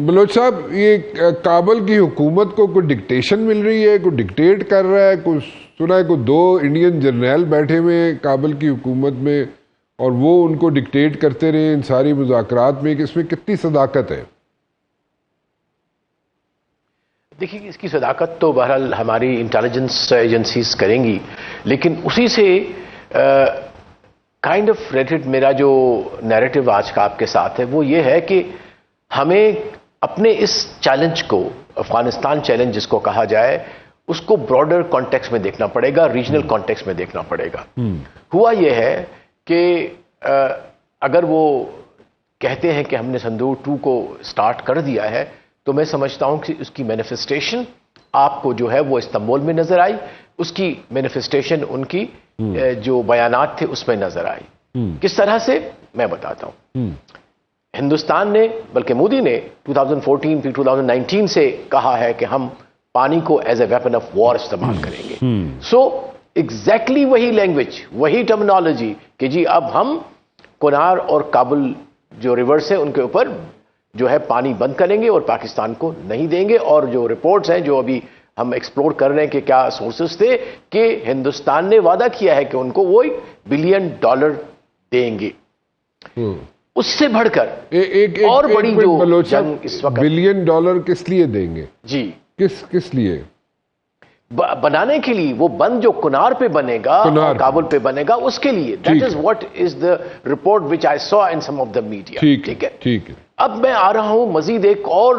بلوچ صاحب، یہ کابل کی حکومت کو کوئی ڈکٹیشن مل رہی ہے، کوئی ڈکٹیٹ کر رہا ہے؟ کوئی سنا ہے کوئی 2 انڈین جرنیل بیٹھے ہوئے ہیں کابل کی حکومت میں اور وہ ان کو ڈکٹیٹ کرتے رہے ان ساری مذاکرات میں، کہ اس میں کتنی صداقت ہے؟ دیکھیے، اس کی صداقت تو بہرحال ہماری انٹیلیجنس ایجنسیز کریں گی، لیکن اسی سے کائنڈ آف ریلیٹڈ میرا جو نیریٹو آج کا آپ کے ساتھ ہے وہ یہ ہے کہ ہمیں اپنے اس چیلنج کو، افغانستان چیلنج جس کو کہا جائے، اس کو براڈر کانٹیکس میں دیکھنا پڑے گا، ریجنل کانٹیکس میں دیکھنا پڑے گا۔ ہوا یہ ہے کہ اگر وہ کہتے ہیں کہ ہم نے صندوق 2 کو سٹارٹ کر دیا ہے، تو میں سمجھتا ہوں کہ اس کی مینیفیسٹیشن آپ کو جو ہے وہ استنبول میں نظر آئی، اس کی مینیفیسٹیشن ان کی جو بیانات تھے اس میں نظر آئی۔ کس طرح سے میں بتاتا ہوں۔ ہندوستان نے، بلکہ مودی نے 2014 پھر 2019 سے کہا ہے کہ ہم پانی کو as a weapon of war استعمال کریں گے۔ سو ایگزیکٹلی وہی لینگویج، وہی ٹرمنالوجی کہ جی اب ہم کنار اور کابل جو ریورس ہیں ان کے اوپر جو ہے پانی بند کریں گے اور پاکستان کو نہیں دیں گے۔ اور جو رپورٹس ہیں جو ابھی ہم ایکسپلور کر رہے ہیں کہ کیا سورسز تھے، کہ ہندوستان نے وعدہ کیا ہے کہ ان کو وہ $1 بلین دیں گے۔ اس سے بڑھ کر اور بڑی جو جنگ اس وقت، $1 بلین کس لیے دیں گے؟ جی کس لیے بنانے کے لیے؟ وہ بند جو کنار پہ بنے گا اور کابل پہ بنے گا اس کے لیے۔ That is what is the report which I so in some of the media. ٹھیک ہے۔ اب میں آ رہا ہوں مزید ایک اور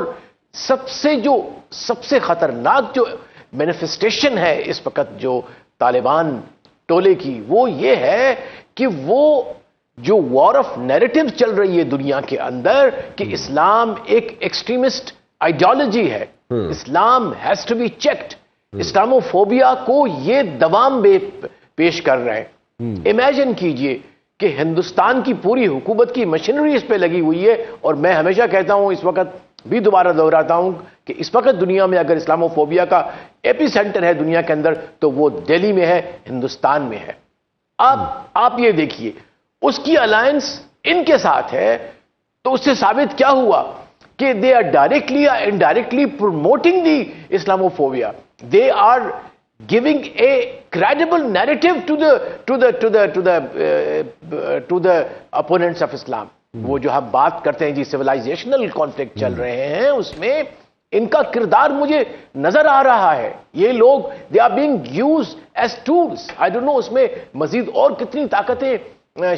سب سے خطرناک جو مینیفیسٹیشن ہے اس وقت جو طالبان ٹولے کی، وہ یہ ہے کہ وہ جو وار آف نیریٹو چل رہی ہے دنیا کے اندر کہ اسلام ایک ایکسٹریمسٹ آئیڈیالوجی ہے، Islam has to be checked, Islamophobia کو یہ دوام پیش کر رہے ہیں۔ امیجن کیجئے کہ ہندوستان کی پوری حکومت کی مشینری اس پہ لگی ہوئی ہے، اور میں ہمیشہ کہتا ہوں، اس وقت بھی دوبارہ دہراتا ہوں کہ اس وقت دنیا میں اگر اسلاموفوبیا کا ایپی سینٹر ہے دنیا کے اندر تو وہ دہلی میں ہے، ہندوستان میں ہے۔ آپ یہ دیکھیے، اس کی الائنس ان کے ساتھ ہے، تو اس سے ثابت کیا ہوا کہ دے آر ڈائریکٹلی یا indirectly promoting the Islamophobia. They are giving a credible narrative to the opponents of Islam۔ وہ جو ہم بات کرتے ہیں جی سیولائزیشنل کانفلکٹ چل رہے ہیں، اس میں ان کا کردار مجھے نظر آ رہا ہے۔ یہ لوگ they are being used as tools۔ I don't know اس میں مزید اور کتنی طاقتیں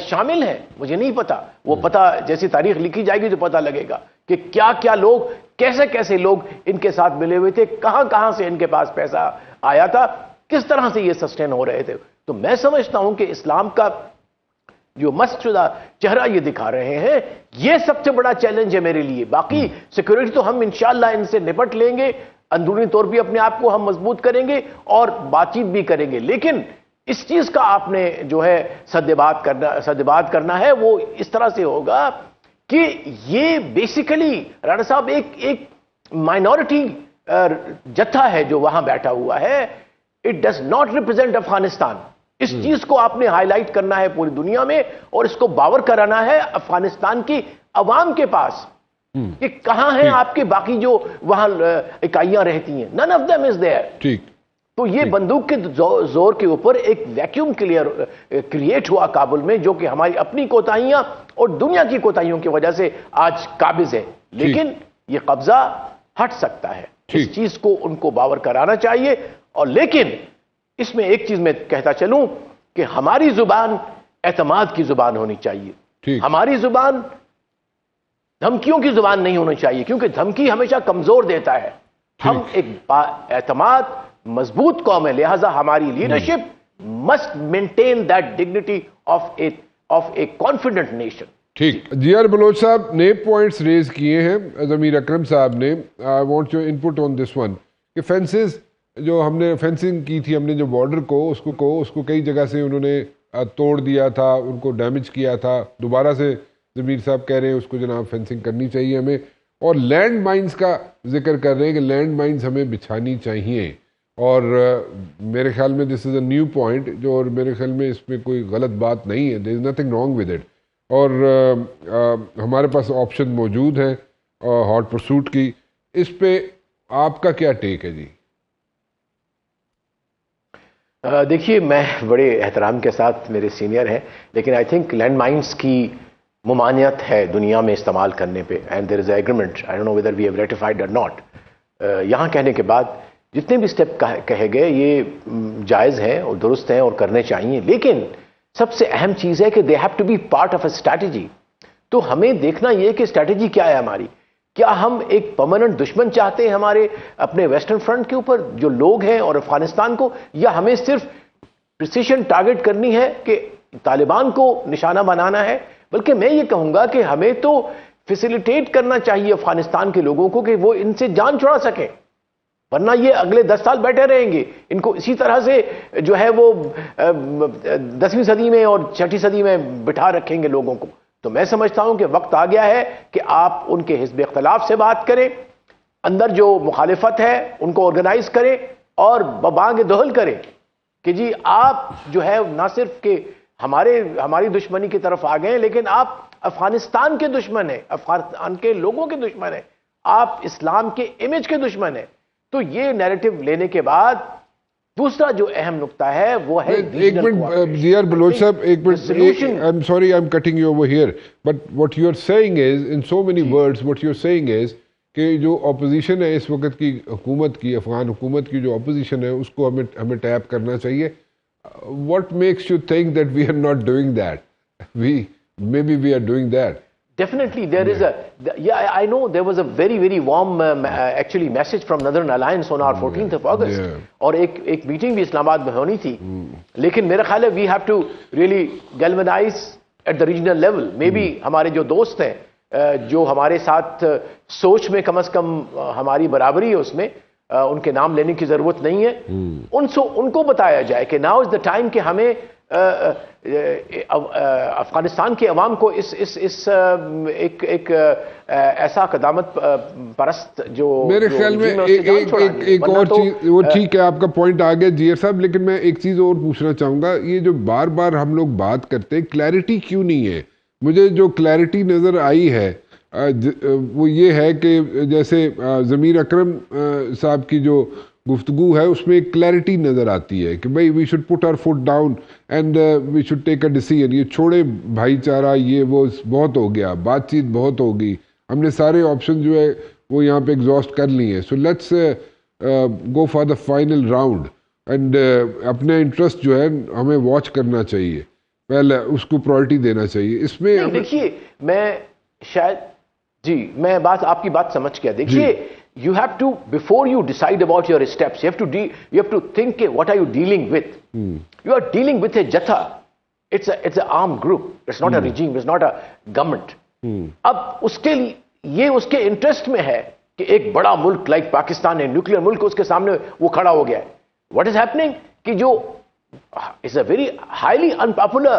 شامل ہیں، مجھے نہیں پتا۔ وہ پتا جیسی تاریخ لکھی جائے گی تو پتا لگے گا کہ کیا لوگ، کیسے لوگ ان کے ساتھ ملے ہوئے تھے، کہاں سے ان کے پاس پیسہ آیا تھا، کس طرح سے یہ سسٹین ہو رہے تھے۔ تو میں سمجھتا ہوں کہ اسلام کا جو مسخ شدہ چہرہ یہ دکھا رہے ہیں، یہ سب سے بڑا چیلنج ہے میرے لیے۔ باقی سیکورٹی تو ہم انشاءاللہ ان سے نپٹ لیں گے، اندرونی طور پہ اپنے آپ کو ہم مضبوط کریں گے اور بات چیت بھی کریں گے، لیکن اس چیز کا آپ نے جو ہے سدبات کرنا ہے، وہ اس طرح سے ہوگا کہ یہ بیسیکلی رانا صاحب ایک مائنورٹی جتھا ہے جو وہاں بیٹھا ہوا ہے۔ It does not represent Afghanistan. اس چیز کو آپ نے ہائی لائٹ کرنا ہے پوری دنیا میں، اور اس کو باور کرانا ہے افغانستان کی عوام کے پاس کہ کہاں ہیں آپ کے باقی جو وہاں اکائیاں رہتی ہیں۔ none of them is there۔ تو یہ بندوق کے زور کے اوپر ایک ویکیوم کریٹ ہوا کابل میں، جو کہ ہماری اپنی کوتاہیاں اور دنیا کی کوتاہیوں کی وجہ سے آج قابض ہے، لیکن یہ قبضہ ہٹ سکتا ہے۔ اس چیز کو ان کو باور کرانا چاہیے۔ اور لیکن اس میں ایک چیز میں کہتا چلوں کہ ہماری زبان اعتماد کی زبان ہونی چاہیے۔ ہماری زبان دھمکیوں کی زبان نہیں ہونی چاہیے، کیونکہ دھمکی ہمیشہ کمزور دیتا ہے۔ ہم ایک اعتماد مضبوط قوم ہے، لہذا ہماری leadership must maintain that dignity of a confident nation. ٹھیک، جی آر بلوچ صاحب نے پوائنٹس ریز کیے ہیں، ضمیر اکرم صاحب نے۔ I want your input on this one کہ فینسز جو ہم نے فینسنگ کی تھی، ہم نے جو بارڈر کو اس کو کئی جگہ سے انہوں نے توڑ دیا تھا، ان کو ڈیمیج کیا تھا، دوبارہ سے ضمیر صاحب کہہ رہے ہیں اس کو جناب فینسنگ کرنی چاہیے ہمیں، اور لینڈ مائنز کا ذکر کر رہے ہیں کہ لینڈ مائنز ہمیں بچھانی چاہیے۔ اور میرے خیال میں دس از اے نیو پوائنٹ، جو اور میرے خیال میں اس میں کوئی غلط بات نہیں ہے، there is nothing wrong with it. اور ہمارے پاس آپشن موجود ہیں، ہاٹ پرسوٹ کی. اس پہ آپ کا کیا ٹیک ہے جی؟ دیکھیے میں بڑے احترام کے ساتھ میرے سینئر ہیں، لیکن آئی تھنک لینڈ مائنس کی ممانعت ہے دنیا میں استعمال کرنے پہ، and there is a agreement, I don't know whether we have ratified اور ناٹ. یہاں کہنے کے بعد جتنے بھی اسٹیپ کہے گئے یہ جائز ہیں اور درست ہیں اور کرنے چاہیے، لیکن سب سے اہم چیز ہے کہ they have to be part of a strategy. تو ہمیں دیکھنا یہ کہ اسٹریٹجی کیا ہے ہماری. کیا ہم ایک پرماننٹ دشمن چاہتے ہیں ہمارے اپنے ویسٹرن فرنٹ کے اوپر جو لوگ ہیں اور افغانستان کو، یا ہمیں صرف پریسیشن ٹارگٹ کرنی ہے کہ طالبان کو نشانہ بنانا ہے؟ بلکہ میں یہ کہوں گا کہ ہمیں تو فیسیلیٹیٹ کرنا چاہیے افغانستان کے لوگوں کو کہ وہ ان سے جان چھڑا سکیں، ورنہ یہ اگلے 10 سال بیٹھے رہیں گے. ان کو اسی طرح سے جو ہے وہ 10ویں صدی میں اور 6ٹھی صدی میں بٹھا رکھیں گے لوگوں کو. تو میں سمجھتا ہوں کہ وقت آ گیا ہے کہ آپ ان کے حزب اختلاف سے بات کریں، اندر جو مخالفت ہے ان کو آرگنائز کریں اور ببانگ دہل کریں کہ جی آپ جو ہے نہ صرف کہ ہماری دشمنی کی طرف آ گئے، لیکن آپ افغانستان کے دشمن ہیں، افغانستان کے لوگوں کے دشمن ہیں، آپ اسلام کے امیج کے دشمن ہیں. تو یہ نیریٹو لینے کے بعد دوسرا جو اہم نقطہ ہے وہ ہے ایک منٹ دیار بلوچ صاحب، ایک minute, I am sorry I am cutting you over here, but what you are saying is in so many words, what you are saying is کہ جو اپوزیشن ہے اس وقت کی حکومت کی، افغان حکومت کی جو اپوزیشن ہے اس کو ہمیں ٹیپ کرنا چاہیے. What makes you think that we are not doing that? We are doing that. Definitely there is I know there was a very warm actually message from Northern Alliance on our 14th of August. اور ایک meeting بھی اسلام آباد میں ہونی تھی، لیکن میرا خیال ہے we have to really galvanize at the regional level. Maybe ہمارے جو دوست ہیں جو ہمارے ساتھ سوچ میں کم از کم ہماری برابری ہے، اس میں ان کے نام لینے کی ضرورت نہیں ہے، ان کو بتایا جائے کہ now is the time کہ ہمیں افغانستان کے عوام کو اس ایک ایسا قدامت پرست جو میرے خیال میں ایک اور چیز، وہ ٹھیک ہے آپ کا پوائنٹ آ گیا جیر صاحب، لیکن میں ایک چیز اور پوچھنا چاہوں گا. یہ جو بار بار ہم لوگ بات کرتے ہیں کلیئرٹی کیوں نہیں ہے؟ مجھے جو کلیئرٹی نظر آئی ہے وہ یہ ہے کہ جیسے ضمیر اکرم صاحب کی جو گفتگو ہے اس میں ایک کلیئرٹی نظر آتی ہے کہ بھائی we should put our foot down and we should take a decision. یہ چھوڑے بھائی چارہ یہ وہ بہت ہو گیا، بات چیت بہت ہوگی، ہم نے سارے آپشن جو ہے وہ یہاں پہ ایگزاسٹ کر لی ہیں. So let's go for the final round and اپنا انٹرسٹ جو ہے ہمیں واچ کرنا چاہیے، پہلے اس کو پرائرٹی دینا چاہیے. اس میں دیکھیے میں شاید میں آپ کی بات سمجھ گیا. دیکھیے you have to, before you decide about your steps, you have to think what are you dealing with. You are dealing with a jatha. It's an armed group. It's not a regime. It's not a government. اب اس کے لیے یہ اس کے interest میں ہے کہ ایک بڑا ملک لائک پاکستان ہے، نیوکلیر ملک، اس کے سامنے وہ کھڑا ہو گیا ہے. What is happening کہ جو is a very highly unpopular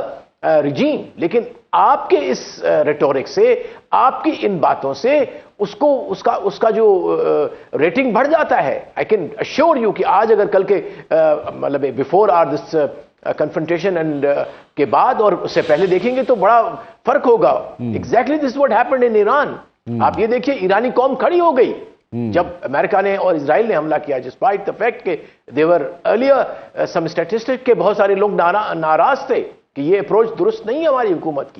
regime، لیکن آپ کے اس ریٹورک سے، آپ کی ان باتوں سے اس کا جو ریٹنگ بڑھ جاتا ہے. آئی کین اشور یو کہ آج اگر کل کے مطلب before or this confrontation and کے بعد اور اس سے پہلے دیکھیں گے تو بڑا فرق ہوگا. Exactly this what happened in Iran. آپ یہ دیکھیے ایرانی قوم کھڑی ہو گئی جب امریکہ نے اور اسرائیل نے حملہ کیا، ڈسپائٹ دا فیکٹ کہ دیور ارلیئر سم اسٹیٹسٹک کے بہت سارے لوگ ناراض تھے کہ یہ اپروچ درست نہیں ہے ہماری حکومت کی.